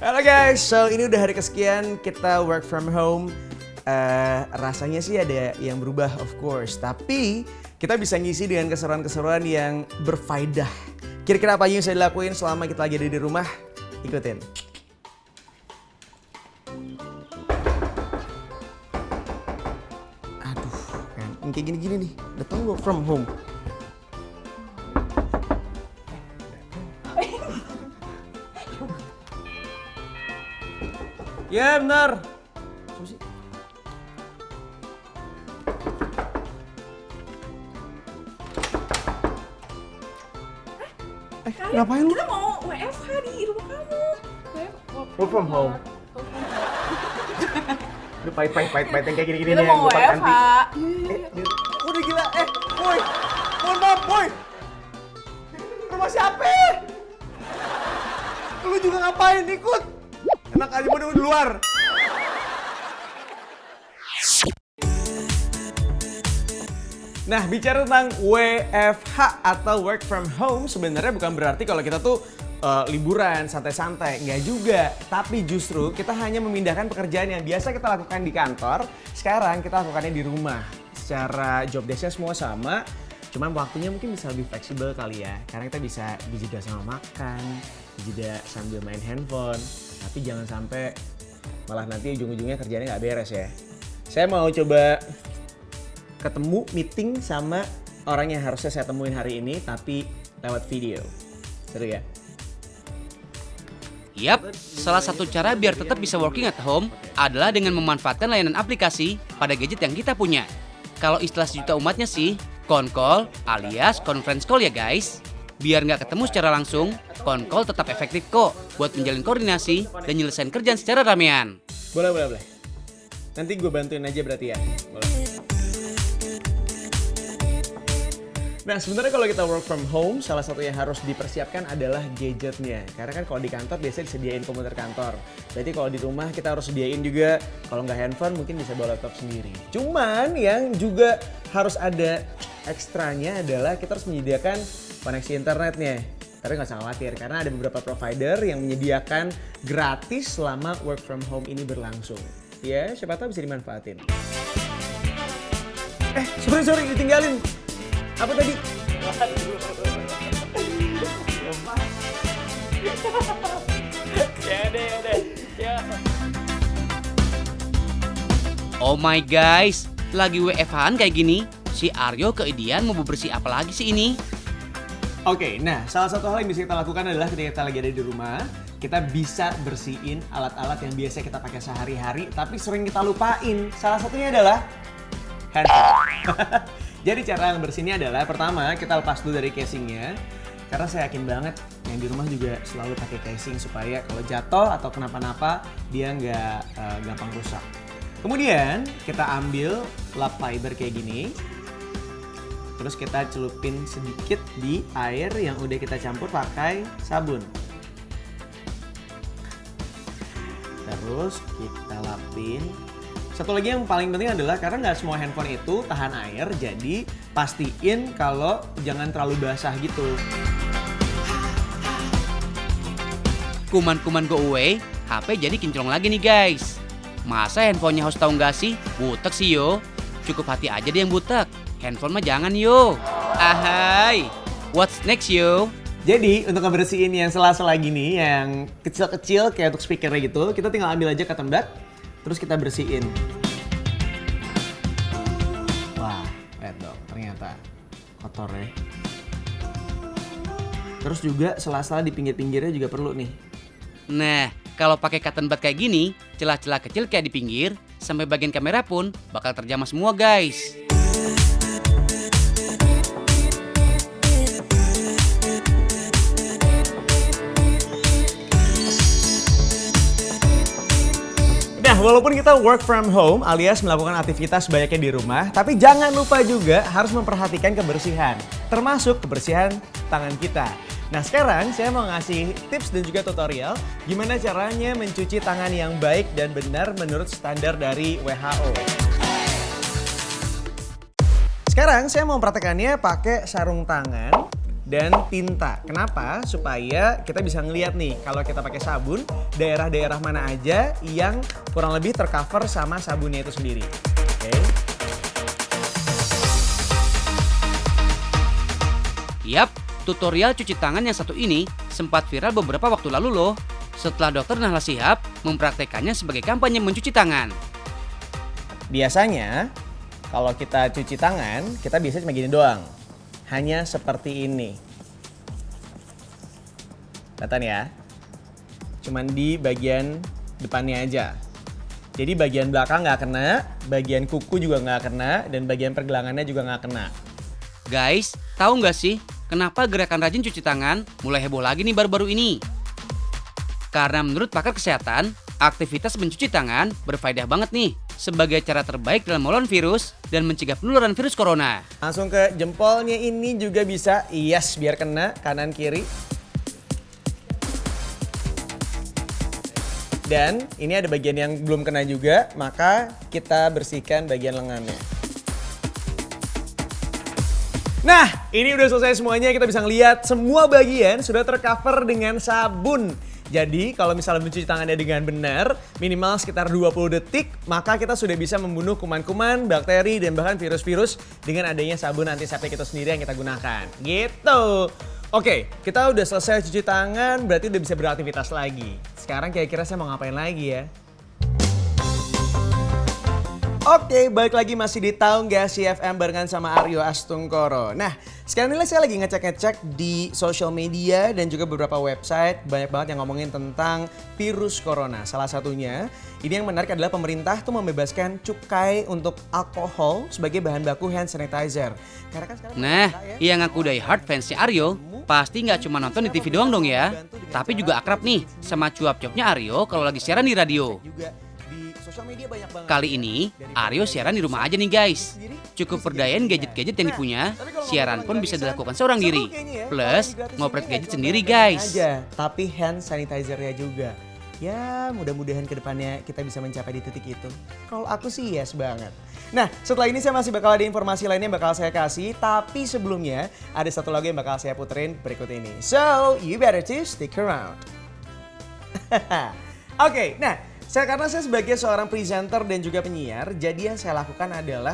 Halo guys, so ini udah hari kesekian kita work from home. Rasanya sih ada yang berubah of course, tapi kita bisa ngisi dengan keseruan-keseruan yang berfaedah. Kira-kira apa yang bisa dilakuin selama kita lagi ada di rumah? Ikutin. Aduh, kan kayak gini-gini nih, datang work from home. Ya benar. Apa sih? Ngapain lu? Kita mau WFH di rumah kamu. Work from home. Lu pahit yang kayak gini-gini Kita nih mau yang gue WFH. Udah gila, boy. Mohon maaf, boy. Rumah siapa? Lu juga ngapain ikut? Enak aja mau di luar. Nah, bicara tentang WFH atau work from home sebenarnya bukan berarti kalau kita tuh liburan, santai-santai. Nggak juga. Tapi justru kita hanya memindahkan pekerjaan yang biasa kita lakukan di kantor, sekarang kita lakukannya di rumah. Secara job desk-nya semua sama, cuman waktunya mungkin bisa lebih fleksibel kali ya. Karena kita bisa dijeda sama makan, dijeda sambil main handphone. Tapi jangan sampai malah nanti ujung-ujungnya kerjanya nggak beres ya. Saya mau coba ketemu meeting sama orang yang harusnya saya temuin hari ini tapi lewat video. Seru ya? Yap, salah satu cara biar tetap bisa working at home adalah dengan memanfaatkan layanan aplikasi pada gadget yang kita punya. Kalau istilah sejuta umatnya sih, Concall alias conference call ya guys. Biar nggak ketemu secara langsung, Concall tetap efektif kok buat menjalin koordinasi dan nyelesain kerjaan secara ramean. Boleh. Nanti gue bantuin aja berarti ya. Boleh. Nah sebenarnya kalau kita work from home, salah satu yang harus dipersiapkan adalah gadgetnya. Karena kan kalau di kantor biasanya disediain komputer kantor. Berarti kalau di rumah kita harus sediain juga, kalau nggak handphone mungkin bisa bawa laptop sendiri. Cuman yang juga harus ada ekstranya adalah kita harus menyediakan koneksi internetnya. Tapi nggak usah khawatir karena ada beberapa provider yang menyediakan gratis selama work from home ini berlangsung. Ya, siapa tahu bisa dimanfaatin. Sorry, ditinggalin. Apa tadi? Ya. Oh my guys, lagi WFH-an kayak gini, si Aryo keidian mau bebersih apa lagi sih ini? Oke, nah salah satu hal yang bisa kita lakukan adalah ketika kita lagi ada di rumah, kita bisa bersihin alat-alat yang biasa kita pakai sehari-hari, tapi sering kita lupain. Salah satunya adalah handphone. Jadi cara yang bersihnya adalah pertama kita lepas dulu dari casingnya, karena saya yakin banget yang di rumah juga selalu pakai casing supaya kalau jatuh atau kenapa-napa dia nggak gampang rusak. Kemudian kita ambil lap fiber kayak gini. Terus kita celupin sedikit di air yang udah kita campur pakai sabun. Terus kita lapin. Satu lagi yang paling penting adalah karena nggak semua handphone itu tahan air, jadi pastiin kalau jangan terlalu basah gitu. Kuman-kuman go away, HP jadi kinclong lagi nih guys. Masa handphonenya harus tahu nggak sih? Butek sih yo. Cukup hati aja deh yang butek. Handphone mah jangan yo. Ahai. What's next yo? Jadi untuk ngebersihin yang sela-sela gini, yang kecil-kecil kayak untuk speakernya gitu, kita tinggal ambil aja cotton bud, terus kita bersihin. Wah, lihat dong, ternyata kotor ya. Terus juga sela-sela di pinggir-pinggirnya juga perlu nih. Nah, kalau pakai cotton bud kayak gini, celah-celah kecil kayak di pinggir, sampai bagian kamera pun bakal terjamah semua guys. Nah, walaupun kita work from home alias melakukan aktivitas banyaknya di rumah, tapi jangan lupa juga harus memperhatikan kebersihan, termasuk kebersihan tangan kita. Nah, sekarang saya mau ngasih tips dan juga tutorial gimana caranya mencuci tangan yang baik dan benar menurut standar dari WHO. Sekarang saya mau mempraktekannya pakai sarung tangan dan tinta. Kenapa? Supaya kita bisa ngeliat nih kalau kita pakai sabun, daerah-daerah mana aja yang kurang lebih tercover sama sabunnya itu sendiri. Oke. Yap, tutorial cuci tangan yang satu ini sempat viral beberapa waktu lalu loh. Setelah Dokter Nahla Shihab mempraktekannya sebagai kampanye mencuci tangan. Biasanya kalau kita cuci tangan, kita biasanya cuma gini doang. Hanya seperti ini. Kelihatan ya? Cuman di bagian depannya aja. Jadi bagian belakang nggak kena, bagian kuku juga nggak kena, dan bagian pergelangannya juga nggak kena. Guys, tahu nggak sih kenapa gerakan rajin cuci tangan mulai heboh lagi nih baru-baru ini? Karena menurut pakar kesehatan, aktivitas mencuci tangan berfaedah banget nih sebagai cara terbaik dalam melawan virus dan mencegah penularan virus corona. Langsung ke jempolnya ini juga bisa, yes, biar kena kanan kiri. Dan ini ada bagian yang belum kena juga, maka kita bersihkan bagian lengannya. Nah, ini udah selesai semuanya, kita bisa ngeliat semua bagian sudah tercover dengan sabun. Jadi kalau misalnya mencuci tangannya dengan benar, minimal sekitar 20 detik, maka kita sudah bisa membunuh kuman-kuman, bakteri, dan bahkan virus-virus dengan adanya sabun antiseptik itu sendiri yang kita gunakan. Gitu. Oke, kita udah selesai cuci tangan, berarti udah bisa beraktivitas lagi. Sekarang kira-kira saya mau ngapain lagi ya? Oke, balik lagi masih di Tahu Nggak Sih FM barengan sama Aryo Astungkoro. Nah, sekarang ini saya lagi ngecek-ngecek di social media dan juga beberapa website. Banyak banget yang ngomongin tentang virus corona. Salah satunya, ini yang menarik adalah pemerintah tuh membebaskan cukai untuk alkohol sebagai bahan baku hand sanitizer. Karena kan sekarang yang ngaku die hard fansnya Aryo, pasti nggak cuma nonton di TV doang dong ya. Tapi juga akrab nih sama cuap-cuapnya Aryo kalau lagi siaran di radio. Kali ini, Aryo siaran di rumah aja nih guys. Cukup berdayain gadget-gadget yang dipunya, siaran pun bisa dilakukan seorang diri. Plus, ngopret gadget sendiri guys. Tapi hand sanitizer-nya juga. Ya, mudah-mudahan kedepannya kita bisa mencapai di titik itu. Kalau aku sih yes banget. Nah, setelah ini saya masih bakal ada informasi lainnya yang bakal saya kasih. Tapi sebelumnya, ada satu lagu yang bakal saya puterin berikut ini. So, you better to stick around. Oke, nah. Karena saya sebagai seorang presenter dan juga penyiar, jadi yang saya lakukan adalah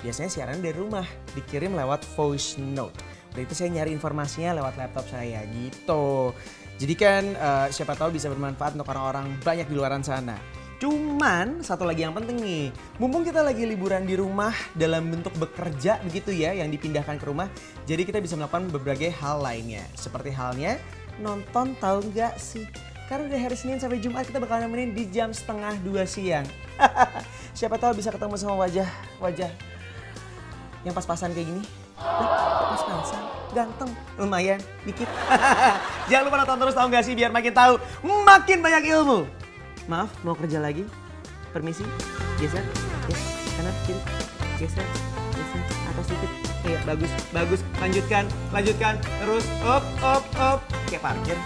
biasanya siaran dari rumah, dikirim lewat voice note. Udah itu saya nyari informasinya lewat laptop saya gitu. Jadi kan siapa tahu bisa bermanfaat untuk orang-orang banyak di luar sana. Cuman satu lagi yang penting nih, mumpung kita lagi liburan di rumah dalam bentuk bekerja begitu ya, yang dipindahkan ke rumah, jadi kita bisa melakukan berbagai hal lainnya. Seperti halnya nonton Tahu Nggak Sih. Karena dari hari Senin sampai Jumat kita bakal nemenin di jam 1:30 siang. Siapa tahu bisa ketemu sama wajah yang pas-pasan kayak gini. Pas-pasan, ganteng, lumayan, dikit. Jangan lupa nonton terus Tahu Nggak Sih biar makin tahu, makin banyak ilmu. Maaf, mau kerja lagi? Permisi, geser, kanan, kiri, geser, atas dikit. Iya, bagus, lanjutkan, terus, op, kayak parkir.